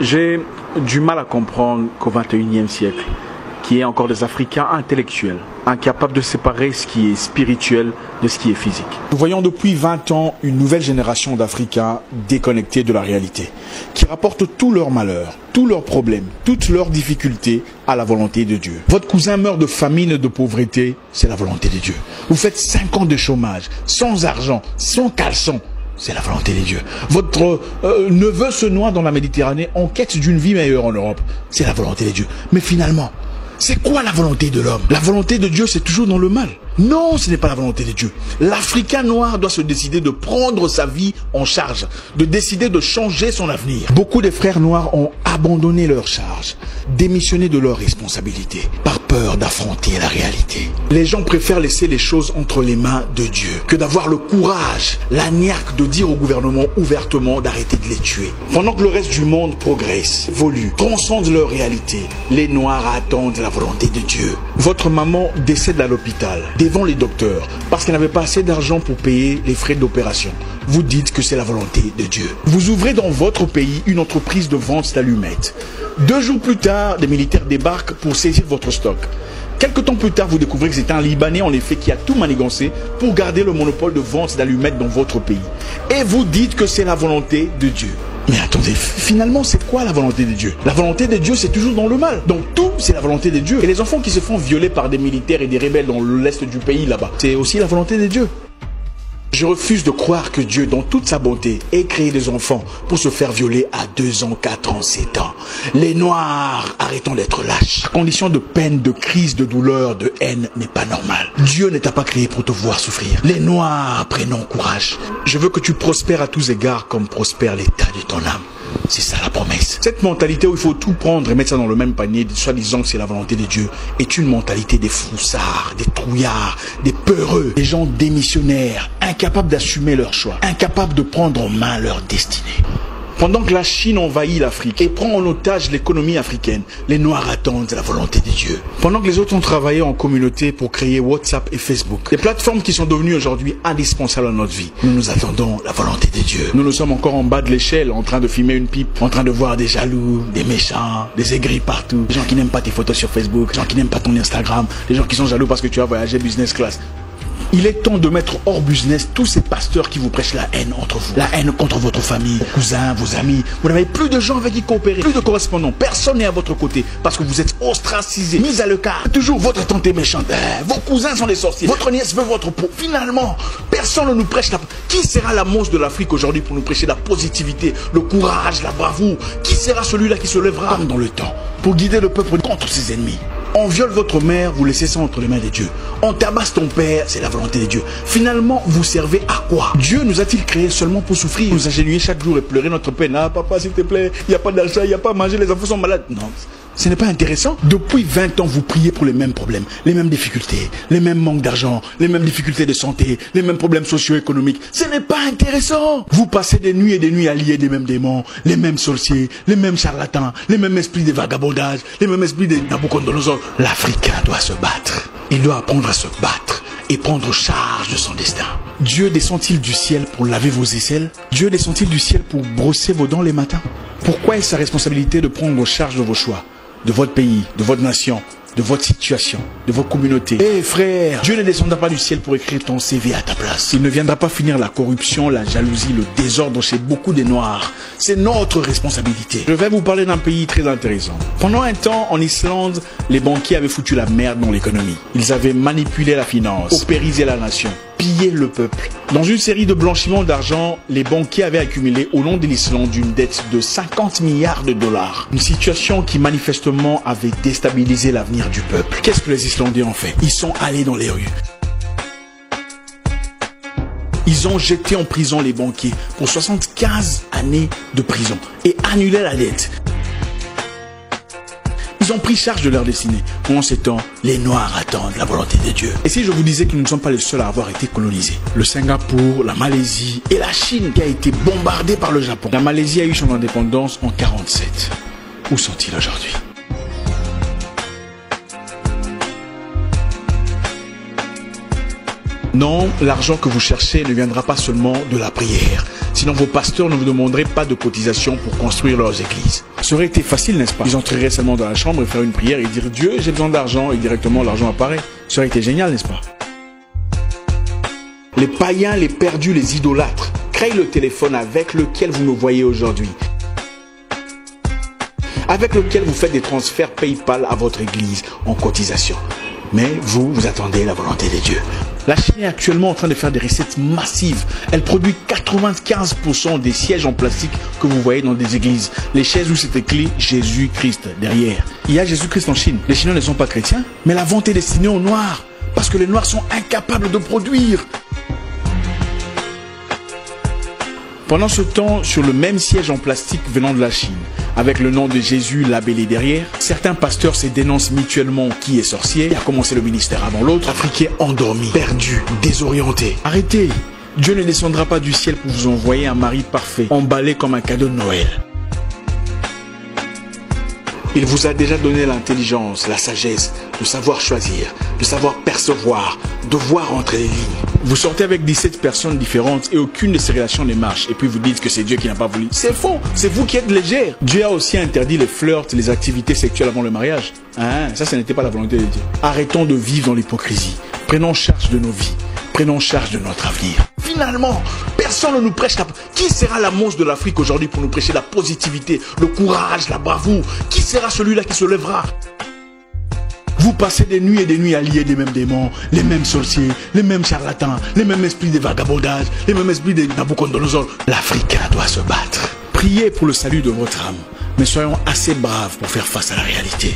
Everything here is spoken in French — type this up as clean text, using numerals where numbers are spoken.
J'ai du mal à comprendre qu'au XXIe siècle, qu'il y ait encore des Africains intellectuels, incapables de séparer ce qui est spirituel de ce qui est physique. Nous voyons depuis 20 ans une nouvelle génération d'Africains déconnectés de la réalité, qui rapportent tous leurs malheurs, tous leurs problèmes, toutes leurs difficultés à la volonté de Dieu. Votre cousin meurt de famine et de pauvreté, c'est la volonté de Dieu. Vous faites 5 ans de chômage, sans argent, sans caleçon, c'est la volonté de Dieu. Votre neveu se noie dans la Méditerranée en quête d'une vie meilleure en Europe, c'est la volonté de Dieu. Mais finalement, c'est quoi la volonté de l'homme? La volonté de Dieu, c'est toujours dans le mal. Non, ce n'est pas la volonté de Dieu. L'Africain noir doit se décider de prendre sa vie en charge, de décider de changer son avenir. Beaucoup de frères noirs ont abandonné leur charge, démissionné de leurs responsabilités, par peur d'affronter la réalité. Les gens préfèrent laisser les choses entre les mains de Dieu que d'avoir le courage, la niaque de dire au gouvernement ouvertement d'arrêter de les tuer. Pendant que le reste du monde progresse, évolue, transcende leur réalité, les Noirs attendent la volonté de Dieu. Votre maman décède à l'hôpital, devant les docteurs, parce qu'elle n'avait pas assez d'argent pour payer les frais d'opération. Vous dites que c'est la volonté de Dieu. Vous ouvrez dans votre pays une entreprise de vente d'allumettes. 2 jours plus tard, des militaires débarquent pour saisir votre stock. Quelque temps plus tard, vous découvrez que c'est un Libanais en effet qui a tout manigancé pour garder le monopole de vente d'allumettes dans votre pays. Et vous dites que c'est la volonté de Dieu. Mais attendez, finalement, c'est quoi la volonté de Dieu? La volonté de Dieu, c'est toujours dans le mal. Donc tout, c'est la volonté de Dieu. Et les enfants qui se font violer par des militaires et des rebelles dans l'est du pays là-bas, c'est aussi la volonté de Dieu. Je refuse de croire que Dieu, dans toute sa bonté, ait créé des enfants pour se faire violer à 2 ans, 4 ans, 7 ans. Les Noirs, arrêtons d'être lâches. La condition de peine, de crise, de douleur, de haine n'est pas normale. Dieu ne t'a pas créé pour te voir souffrir. Les Noirs, prenons courage. Je veux que tu prospères à tous égards comme prospère l'état de ton âme. C'est ça la promesse. Cette mentalité où il faut tout prendre et mettre ça dans le même panier, soi-disant que c'est la volonté de Dieu, est une mentalité des froussards, des trouillards, des peureux, des gens démissionnaires, incapables d'assumer leurs choix, incapables de prendre en main leur destinée. Pendant que la Chine envahit l'Afrique et prend en otage l'économie africaine, les Noirs attendent la volonté de Dieu. Pendant que les autres ont travaillé en communauté pour créer WhatsApp et Facebook, des plateformes qui sont devenues aujourd'hui indispensables à notre vie, nous attendons la volonté de Dieu. Nous sommes encore en bas de l'échelle, en train de fumer une pipe, en train de voir des jaloux, des méchants, des aigris partout, des gens qui n'aiment pas tes photos sur Facebook, des gens qui n'aiment pas ton Instagram, des gens qui sont jaloux parce que tu as voyagé business class. Il est temps de mettre hors business tous ces pasteurs qui vous prêchent la haine entre vous. La haine contre votre famille, vos cousins, vos amis. Vous n'avez plus de gens avec qui coopérer, plus de correspondants. Personne n'est à votre côté parce que vous êtes ostracisés, mis à l'écart. Toujours votre tante est méchante. Vos cousins sont des sorciers. Votre nièce veut votre peau. Finalement, personne ne nous prêche la... Qui sera la monstre de l'Afrique aujourd'hui pour nous prêcher la positivité, le courage, la bravoure? Qui sera celui-là qui se lèvera comme dans le temps pour guider le peuple contre ses ennemis? On viole votre mère, vous laissez ça entre les mains de Dieu. On tabasse ton père, c'est la volonté de Dieu. Finalement, vous servez à quoi? Dieu nous a-t-il créés seulement pour souffrir? Nous agenouiller chaque jour et pleurer notre peine. Ah papa, s'il te plaît, il n'y a pas d'argent, il n'y a pas à manger, les enfants sont malades. Non, ce n'est pas intéressant. Depuis 20 ans, vous priez pour les mêmes problèmes, les mêmes difficultés, les mêmes manques d'argent, les mêmes difficultés de santé, les mêmes problèmes socio-économiques. Ce n'est pas intéressant. Vous passez des nuits à lier des mêmes démons, les mêmes sorciers, les mêmes charlatans, les mêmes esprits de vagabondage, les mêmes esprits de Nabucodonosor. L'Africain doit se battre. Il doit apprendre à se battre et prendre charge de son destin. Dieu descend-il du ciel pour laver vos aisselles? Dieu descend-il du ciel pour brosser vos dents les matins? Pourquoi est-ce sa responsabilité de prendre charge de vos choix, de votre pays, de votre nation, de votre situation, de votre communauté? Eh frère, Dieu ne descendra pas du ciel pour écrire ton CV à ta place. Il ne viendra pas finir la corruption, la jalousie, le désordre chez beaucoup des Noirs. C'est notre responsabilité. Je vais vous parler d'un pays très intéressant. Pendant un temps, en Islande, les banquiers avaient foutu la merde dans l'économie. Ils avaient manipulé la finance, paupérisé la nation, pillé le peuple. Dans une série de blanchiments d'argent, les banquiers avaient accumulé au nom de l'Islande une dette de 50 milliards de dollars. Une situation qui manifestement avait déstabilisé l'avenir du peuple. Qu'est-ce que les Islandais ont fait? Ils sont allés dans les rues. Ils ont jeté en prison les banquiers pour 75 années de prison et annulé la dette. Ils ont pris charge de leur destinée. Pendant ce temps, les Noirs attendent la volonté de Dieu. Et si je vous disais que nous ne sommes pas les seuls à avoir été colonisés? Le Singapour, la Malaisie et la Chine qui a été bombardée par le Japon. La Malaisie a eu son indépendance en 1947. Où sont-ils aujourd'hui? Non, l'argent que vous cherchez ne viendra pas seulement de la prière. Sinon, vos pasteurs ne vous demanderaient pas de cotisation pour construire leurs églises. Ça aurait été facile, n'est-ce pas? Ils entreraient seulement dans la chambre et faire une prière et dire « Dieu, j'ai besoin d'argent » et directement l'argent apparaît. Ça aurait été génial, n'est-ce pas? Les païens, les perdus, les idolâtres créent le téléphone avec lequel vous me voyez aujourd'hui, avec lequel vous faites des transferts PayPal à votre église en cotisation. Mais vous attendez la volonté de Dieu. La Chine est actuellement en train de faire des recettes massives. Elle produit 95% des sièges en plastique que vous voyez dans des églises. Les chaises où c'est écrit Jésus-Christ derrière. Il y a Jésus-Christ en Chine. Les Chinois ne sont pas chrétiens, mais la vente est destinée aux Noirs. Parce que les Noirs sont incapables de produire. Pendant ce temps, sur le même siège en plastique venant de la Chine, avec le nom de Jésus labellé derrière, certains pasteurs se dénoncent mutuellement qui est sorcier, qui a commencé le ministère avant l'autre, Africains endormis, perdus, désorientés. Arrêtez! Dieu ne descendra pas du ciel pour vous envoyer un mari parfait, emballé comme un cadeau de Noël. Il vous a déjà donné l'intelligence, la sagesse, de savoir choisir, de savoir percevoir, de voir entre les lignes. Vous sortez avec 17 personnes différentes et aucune de ces relations ne marche. Et puis vous dites que c'est Dieu qui n'a pas voulu. C'est faux, c'est vous qui êtes légère. Dieu a aussi interdit les flirts, les activités sexuelles avant le mariage. Ça n'était pas la volonté de Dieu. Arrêtons de vivre dans l'hypocrisie. Prenons charge de nos vies. Prenons charge de notre avenir. Finalement, personne ne nous prêche la... Qui sera la monstre de l'Afrique aujourd'hui pour nous prêcher la positivité, le courage, la bravoure? Qui sera celui-là qui se lèvera? Vous passez des nuits et des nuits à lier les mêmes démons, les mêmes sorciers, les mêmes charlatans, les mêmes esprits de vagabondage, les mêmes esprits de Nabucodonosor. L'Africain doit se battre. Priez pour le salut de votre âme, mais soyons assez braves pour faire face à la réalité.